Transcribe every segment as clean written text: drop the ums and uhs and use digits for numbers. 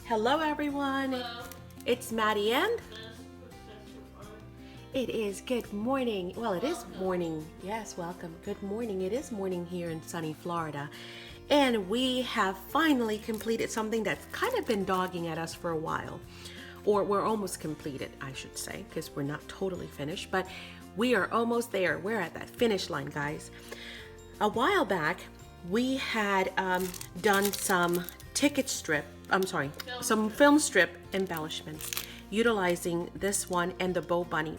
Hello everyone. Hello. It's Maddie and Professor Art. it is good morning. Well, it is morning. Yes, welcome. Good morning. It is morning here in sunny Florida. And we have finally completed something that's kind of been dogging at us for a while. Or we're almost completed, I should say, because we're not totally finished, but we are almost there. We're at that finish line, guys. A while back, we had done some some film strip embellishments utilizing this one and the Bow Bunny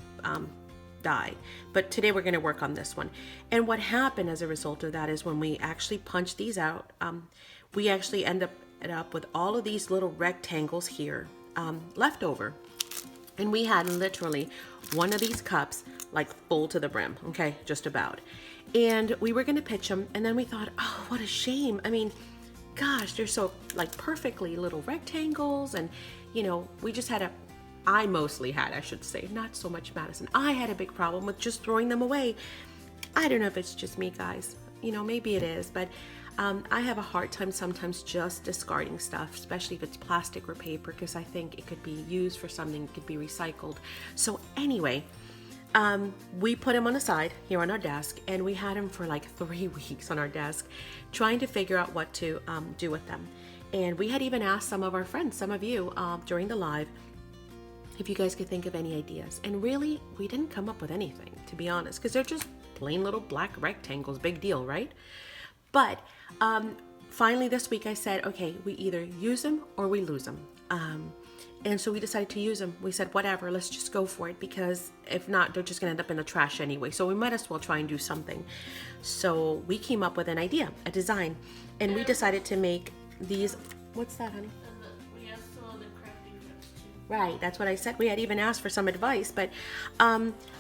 die. But today we're going to work on this one. And what happened as a result of that is when we actually punched these out, we actually end up with all of these little rectangles here left over. And we had literally one of these cups like full to the brim, okay, just about. And we were gonna pitch them, and then we thought, oh, what a shame. I mean, gosh, they're so like perfectly little rectangles, and you know, we just had I mostly had, I should say, not so much Madison. I had a big problem with just throwing them away. I don't know if it's just me, guys. You know, maybe it is, but I have a hard time sometimes just discarding stuff, especially if it's plastic or paper, because I think it could be used for something, it could be recycled. So anyway, we put him on the side here on our desk, and we had him for like 3 weeks on our desk trying to figure out what to do with them. And we had even asked some of our friends, some of you during the live, if you guys could think of any ideas. And really, we didn't come up with anything, to be honest, because they're just plain little black rectangles, big deal, right? But finally this week I said, okay, we either use them or we lose them. And so we decided to use them. We said, whatever, let's just go for it, because if not, they're just gonna end up in the trash anyway. So we might as well try and do something. So we came up with an idea, a design, and we decided to make these. What's that, honey? And we asked some other crafting friends too. Right, that's what I said. We had even asked for some advice, but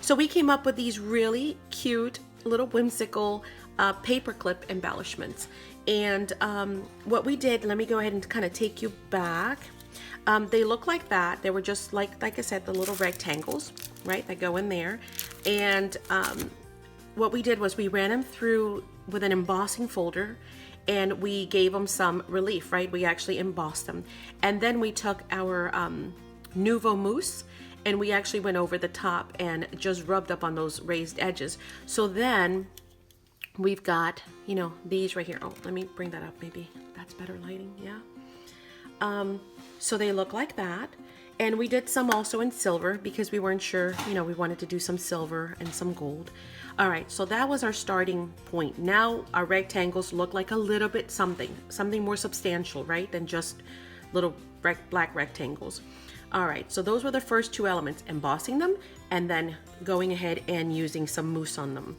so we came up with these really cute little whimsical paperclip embellishments. And what we did, let me go ahead and kind of take you back. They look like that. They were just like I said, the little rectangles, right, that go in there. And what we did was we ran them through with an embossing folder, and we gave them some relief, right? We actually embossed them. And then we took our Nouveau Mousse, and we actually went over the top and just rubbed up on those raised edges. So then we've got, you know, these right here. Oh, let me bring that up. Maybe that's better lighting. Yeah. So they look like that. And we did some also in silver because we weren't sure, you know, we wanted to do some silver and some gold. All right, so that was our starting point. Now our rectangles look like a little bit something more substantial, right, than just little black rectangles. All right, so those were the first two elements, embossing them and then going ahead and using some mousse on them.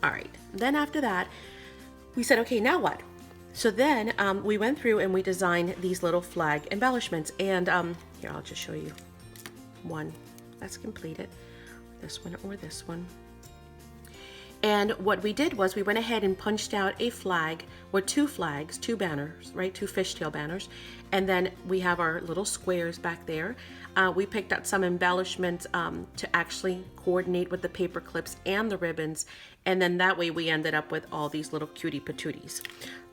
All right, then after that, we said, okay, now what? So then we went through and we designed these little flag embellishments. And here, I'll just show you one that's completed, this one or this one. And what we did was we went ahead and punched out a flag, or two flags, two banners, right? Two fishtail banners. And then we have our little squares back there. We picked out some embellishments to actually coordinate with the paper clips and the ribbons. And then that way we ended up with all these little cutie patooties.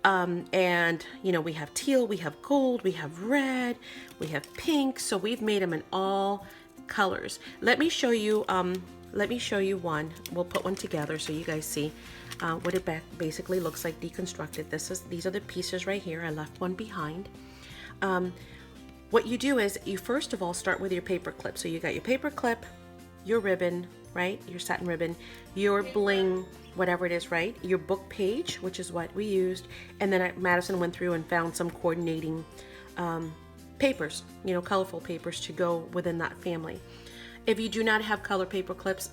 And you know, we have teal, we have gold, we have red, we have pink. So we've made them in all colors. Let me show you one. We'll put one together so you guys see what it basically looks like deconstructed. These are the pieces right here. I left one behind. What you do is you first of all start with your paper clip. So you got your paper clip, your ribbon, right? Your satin ribbon, your bling, whatever it is, right? Your book page, which is what we used. And then Madison went through and found some coordinating papers, you know, colorful papers to go within that family. If you do not have color paper clips,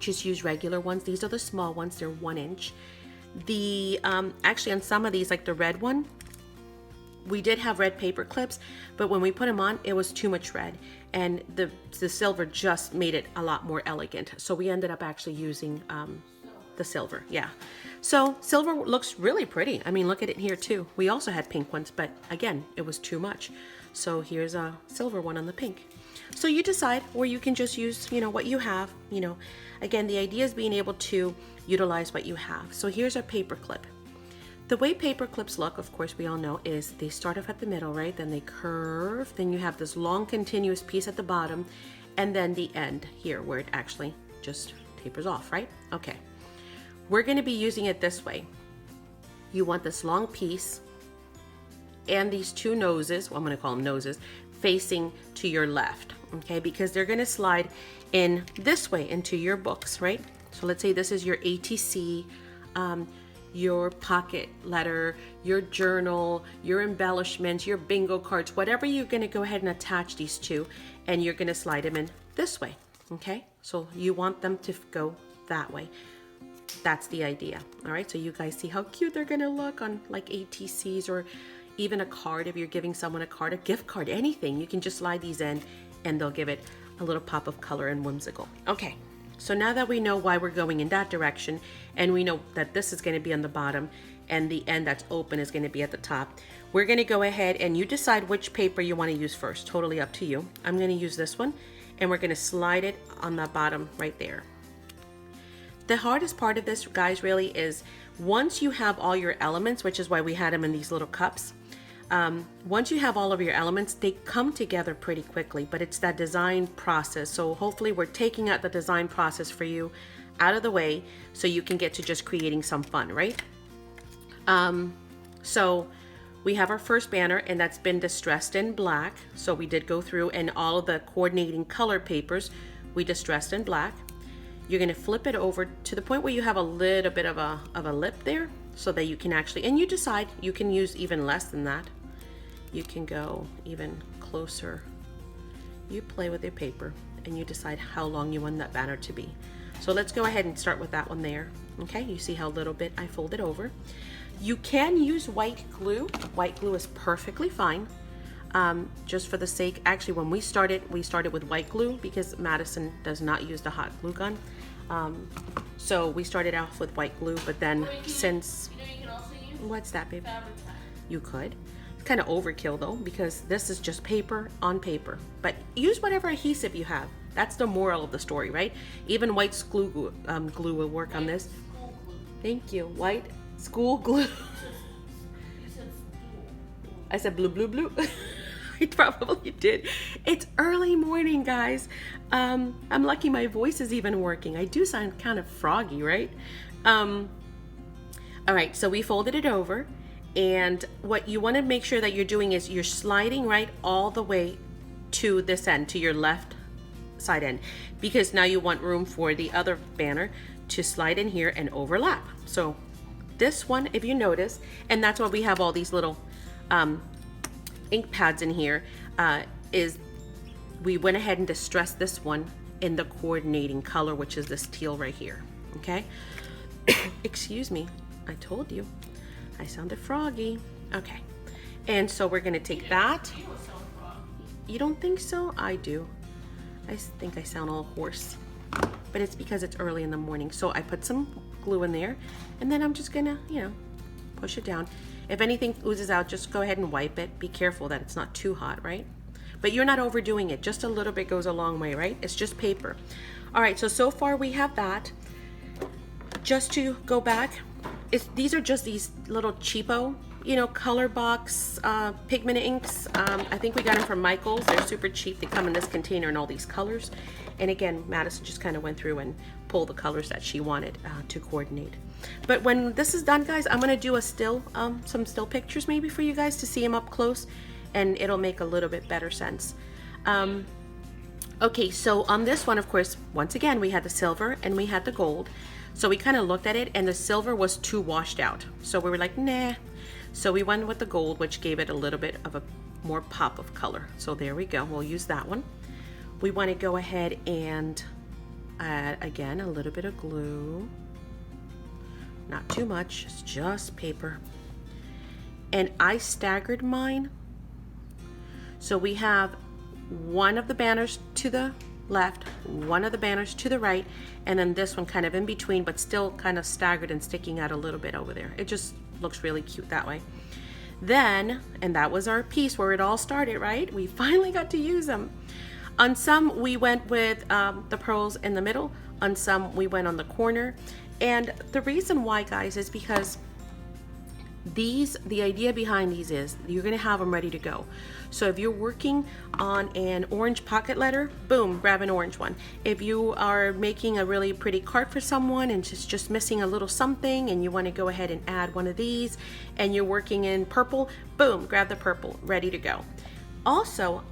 just use regular ones. These are the small ones, they're 1 inch. The actually on some of these, like the red one, we did have red paper clips, but when we put them on, it was too much red, and the silver just made it a lot more elegant. So we ended up actually using the silver. Yeah, so silver looks really pretty. I mean, look at it here too. We also had pink ones, but again, it was too much. So here's a silver one on the pink. So you decide, or you can just use, you know, what you have. You know, again, the idea is being able to utilize what you have. So here's our paper clip. The way paper clips look, of course, we all know, is they start off at the middle, right? Then they curve, then you have this long continuous piece at the bottom, and then the end here where it actually just tapers off, right? Okay. We're going to be using it this way. You want this long piece and these two noses, well, I'm going to call them noses, facing to your left, okay? Because they're going to slide in this way into your books, right? So let's say this is your ATC, your pocket letter, your journal, your embellishments, your bingo cards, whatever. You're going to go ahead and attach these to, and you're going to slide them in this way, okay? So you want them to go that way. That's the idea. All right, so you guys see how cute they're going to look on like ATCs, or even a card. If you're giving someone a card, a gift card, anything, you can just slide these in and they'll give it a little pop of color and whimsical. Okay. So now that we know why we're going in that direction, and we know that this is going to be on the bottom and the end that's open is going to be at the top, we're going to go ahead and you decide which paper you want to use first. Totally up to you. I'm going to use this one, and we're going to slide it on the bottom right there. The hardest part of this, guys, really is once you have all your elements, which is why we had them in these little cups. Once you have all of your elements, they come together pretty quickly, but it's that design process. So hopefully we're taking out the design process for you out of the way so you can get to just creating some fun, right? So we have our first banner, and that's been distressed in black. So we did go through, and all of the coordinating color papers we distressed in black. You're going to flip it over to the point where you have a little bit of a lip there, so that you can actually, and you decide, you can use even less than that. You can go even closer. You play with your paper and you decide how long you want that banner to be. So let's go ahead and start with that one there. Okay, you see how little bit I folded over. You can use white glue. White glue is perfectly fine. Just for the sake, actually when we started with white glue because Madison does not use the hot glue gun. So we started off with white glue, but then since, you know, you can also use what's that, baby? fabric tie. You could. It's kind of overkill though, because this is just paper on paper. But use whatever adhesive you have. That's the moral of the story, right? Even white glue will work on this. School glue. Thank you. White school glue. You said school. I said blue, blue, blue. I probably did. It's early morning, guys. I'm lucky my voice is even working. I do sound kind of froggy, right? All right, so we folded it over, and what you want to make sure that you're doing is you're sliding right all the way to this end, to your left side end, because now you want room for the other banner to slide in here and overlap. So this one, if you notice, and that's why we have all these little ink pads in here, is we went ahead and distressed this one in the coordinating color, which is this teal right here. Okay. Excuse me, I told you I sounded froggy. Okay, and so we're gonna take that. You don't sound froggy. You don't think so? I do. I think I sound all hoarse, but it's because it's early in the morning. So I put some glue in there, and then I'm just gonna, you know, push it down. If anything oozes out, just go ahead and wipe it. Be careful that it's not too hot, right? But you're not overdoing it. Just a little bit goes a long way, right? It's just paper. All right, so far we have that. Just to go back, these are just these little cheapo, you know, color box pigment inks. I think we got them from Michael's. They're super cheap. They come in this container in all these colors. And again, Madison just kind of went through and pulled the colors that she wanted to coordinate. But when this is done, guys, I'm gonna do a some still pictures maybe for you guys to see them up close, and it'll make a little bit better sense. Okay, so on this one, of course, once again, we had the silver and we had the gold. So we kind of looked at it, and the silver was too washed out. So we were like, nah. So we went with the gold, which gave it a little bit of a more pop of color. So there we go. We'll use that one. We want to go ahead and add, again, a little bit of glue. Not too much, it's just paper. And I staggered mine. So we have one of the banners to the left, one of the banners to the right, and then this one kind of in between, but still kind of staggered and sticking out a little bit over there. It just looks really cute that way. Then, and that was our piece where it all started, right? We finally got to use them. On some, we went with the pearls in the middle. On some, we went on the corner. And the reason why, guys, is because The idea behind these is you're going to have them ready to go. So if you're working on an orange pocket letter, boom, grab an orange one. If you are making a really pretty card for someone and just missing a little something and you want to go ahead and add one of these, and you're working in purple, boom, grab the purple, ready to go. Also,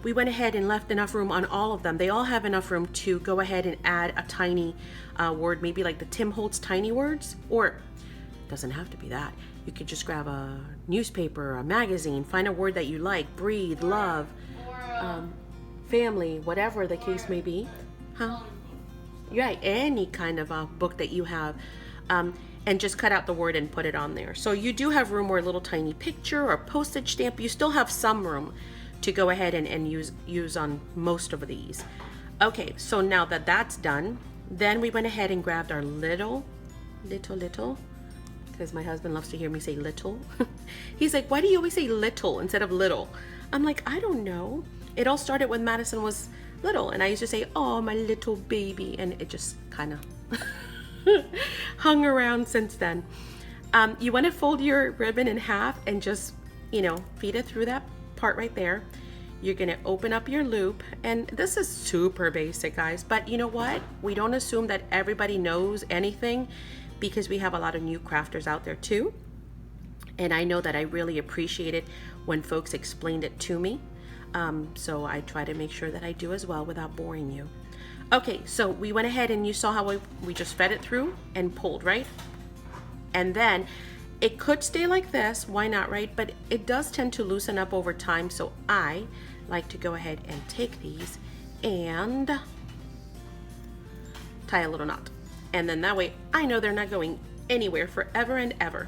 we went ahead and left enough room on all of them. They all have enough room to go ahead and add a tiny word, maybe like the Tim Holtz tiny words, or it doesn't have to be that. You could just grab a newspaper, a magazine, find a word that you like, breathe, love, family, whatever the case may be. Huh? Right, any kind of a book that you have. And just cut out the word and put it on there. So you do have room where a little tiny picture or postage stamp, you still have some room to go ahead and use on most of these. Okay, so now that that's done, then we went ahead and grabbed our little, because my husband loves to hear me say little. He's like, why do you always say little instead of little? I'm like, I don't know. It all started when Madison was little, and I used to say, oh, my little baby, and it just kind of hung around since then. You want to fold your ribbon in half and just, feed it through that part right there. You're going to open up your loop, and this is super basic, guys, but you know what? We don't assume that everybody knows anything, because we have a lot of new crafters out there too. And I know that I really appreciate it when folks explained it to me. So I try to make sure that I do as well without boring you. Okay, so we went ahead and you saw how we just fed it through and pulled, right? And then it could stay like this, why not, right? But it does tend to loosen up over time, so I like to go ahead and take these and tie a little knot. And then that way I know they're not going anywhere forever and ever.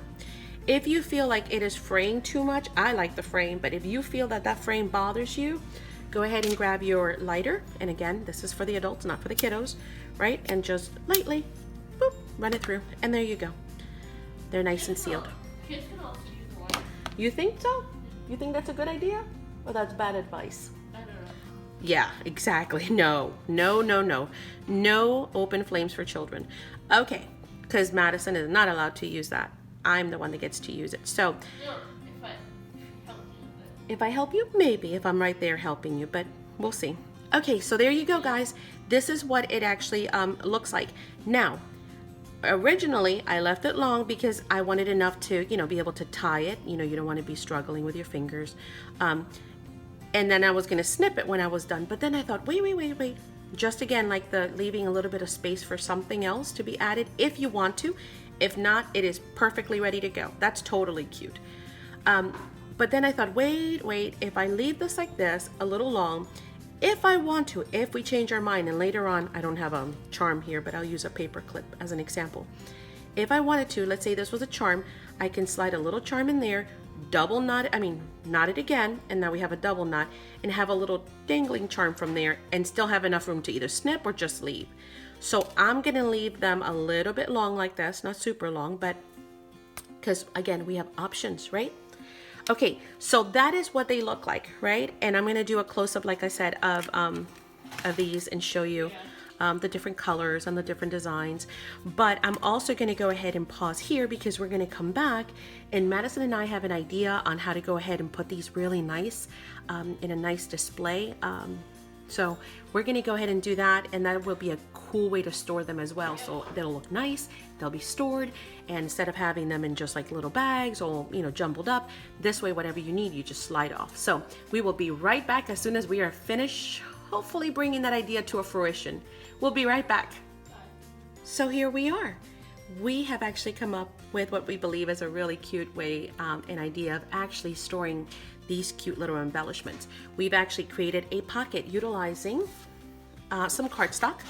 If you feel like it is fraying too much, I like the frame, but if you feel that that frame bothers you, go ahead and grab your lighter. And again, this is for the adults, not for the kiddos, right? And just lightly, boop, run it through. And there you go. They're nice and sealed. Kids can also use the lighter. You think so? You think that's a good idea? Or that's bad advice? I don't know. Yeah, exactly. No open flames for children. Okay, because Madison is not allowed to use that. I'm the one that gets to use it. So Still, if I help you with it. if I help you, maybe, if I'm right there helping you, but we'll see. Okay, so there you go, guys. This is what it actually looks like. Now, originally, I left it long because I wanted enough to, be able to tie it. You don't want to be struggling with your fingers. And then I was going to snip it when I was done. But then I thought, wait. Just again, like leaving a little bit of space for something else to be added if you want to. If not, it is perfectly ready to go. That's totally cute. But then I thought, wait, if I leave this like this, a little long, if I want to, if we change our mind, and later on, I don't have a charm here, but I'll use a paper clip as an example. If I wanted to, let's say this was a charm, I can slide a little charm in there, knot it again, and now we have a double knot, and have a little dangling charm from there, and still have enough room to either snip or just leave. So I'm gonna leave them a little bit long like this, not super long, but because again, we have options, right? Okay, so that is what they look like, right? And I'm gonna do a close-up, like I said, of these and show you the different colors and the different designs. But I'm also gonna go ahead and pause here because we're gonna come back, and Madison and I have an idea on how to go ahead and put these really nice in a nice display. So we're gonna go ahead and do that, and that will be a cool way to store them as well. So they'll look nice, they'll be stored, and instead of having them in just like little bags or jumbled up, this way whatever you need, you just slide off. So we will be right back as soon as we are finished, hopefully bringing that idea to a fruition. We'll be right back. So here we are. We have actually come up with what we believe is a really cute way, an idea of actually storing these cute little embellishments. We've actually created a pocket utilizing some cardstock.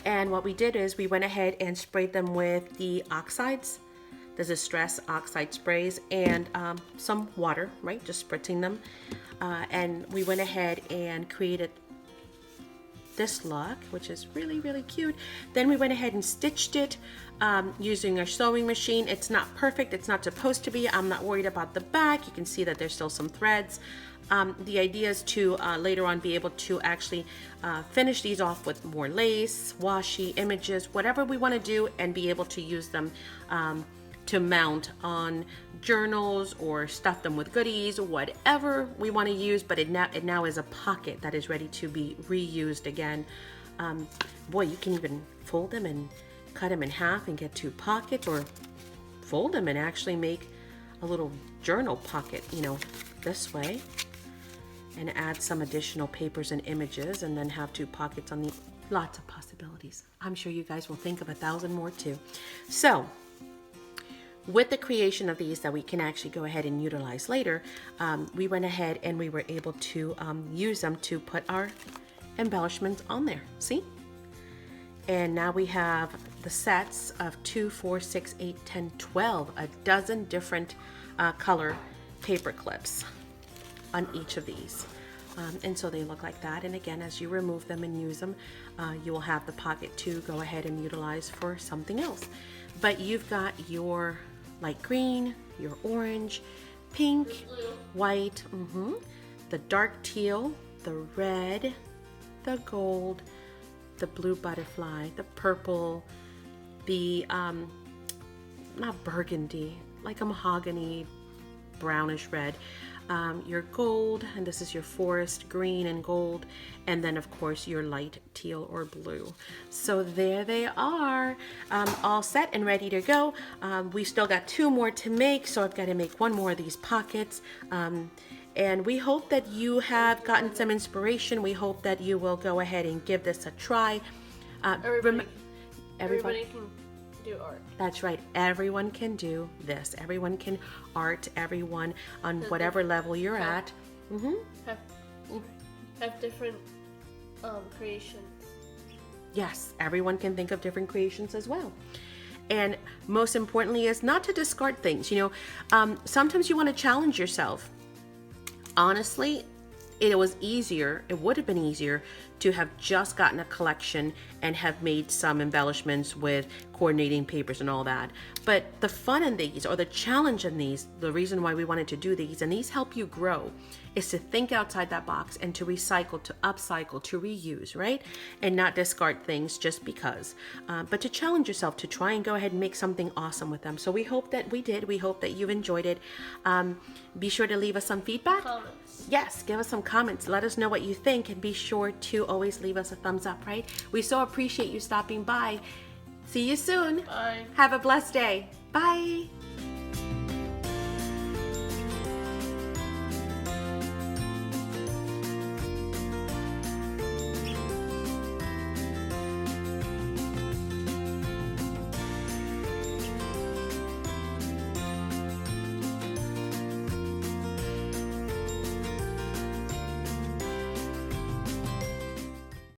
And what we did is we went ahead and sprayed them with the oxides, the Distress oxide sprays, and some water, right? Just spritzing them. And we went ahead and created this look, which is really, really cute. Then we went ahead and stitched it using a sewing machine. It's not perfect, it's not supposed to be. I'm not worried about the back. You can see that there's still some threads. The idea is to later on be able to actually finish these off with more lace, washi, images, whatever we want to do, and be able to use them to mount on journals or stuff them with goodies, whatever we want to use, but it now is a pocket that is ready to be reused again. Boy, you can even fold them and cut them in half and get 2 pockets, or fold them and actually make a little journal pocket, you know, this way, and add some additional papers and images, and then have 2 pockets on the, lots of possibilities. I'm sure you guys will think of 1,000 more too. So with the creation of these that we can actually go ahead and utilize later, we went ahead and we were able to use them to put our embellishments on there. See? And now we have the sets of 2, 4, 6, 8, 10, 12, a dozen different color paper clips on each of these. And so they look like that. And again, as you remove them and use them, you will have the pocket to go ahead and utilize for something else. But you've got your light green, your orange, pink, white, the dark teal, the red, the gold, the blue butterfly, the purple, the not burgundy, like a mahogany brownish red, your gold, and this is your forest green and gold, and then of course your light teal or blue. So there they are, all set and ready to go. We still got 2 more to make, so I've got to make 1 more of these pockets. And we hope that you have gotten some inspiration. We hope that you will go ahead and give this a try. Everybody can do art. That's right. Everyone can do this. Everyone can art. Everyone on whatever level you're at. Have different creations. Yes, everyone can think of different creations as well. And most importantly is not to discard things. You know, sometimes you want to challenge yourself. Honestly, it would have been easier to have just gotten a collection and have made some embellishments with coordinating papers and all that. But the fun in these, or the challenge in these, the reason why we wanted to do these, and these help you grow, is to think outside that box and to recycle, to upcycle, to reuse, right? And not discard things just because. But to challenge yourself to try and go ahead and make something awesome with them. So we hope that we did. We hope that you've enjoyed it. Be sure to leave us some feedback. Comments. Yes, give us some comments. Let us know what you think, and be sure to always leave us a thumbs up, right? We so appreciate you stopping by. See you soon. Bye. Have a blessed day. Bye.